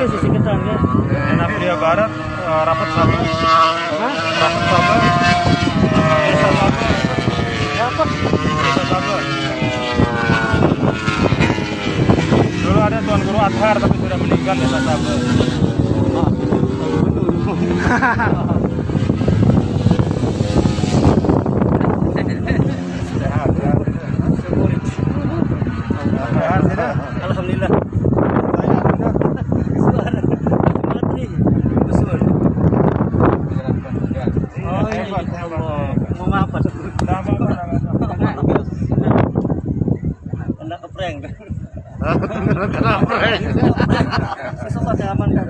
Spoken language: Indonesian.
Tapi sisi kita enggak. Napria Barat, Rapat Sabah, Hah? Rapat Sabah, Desa Sabah, Dapat. Desa Sabah. Dulu ada Tuan Guru Athar tapi sudah meninggal Desa Sabah. Sehat, sehat. Sehat, tidak? Alhamdulillah. Oh, hebat, hebat. Mau apa? Sama, Kena keprank. Kenapa? Sesuatu yang aman kan?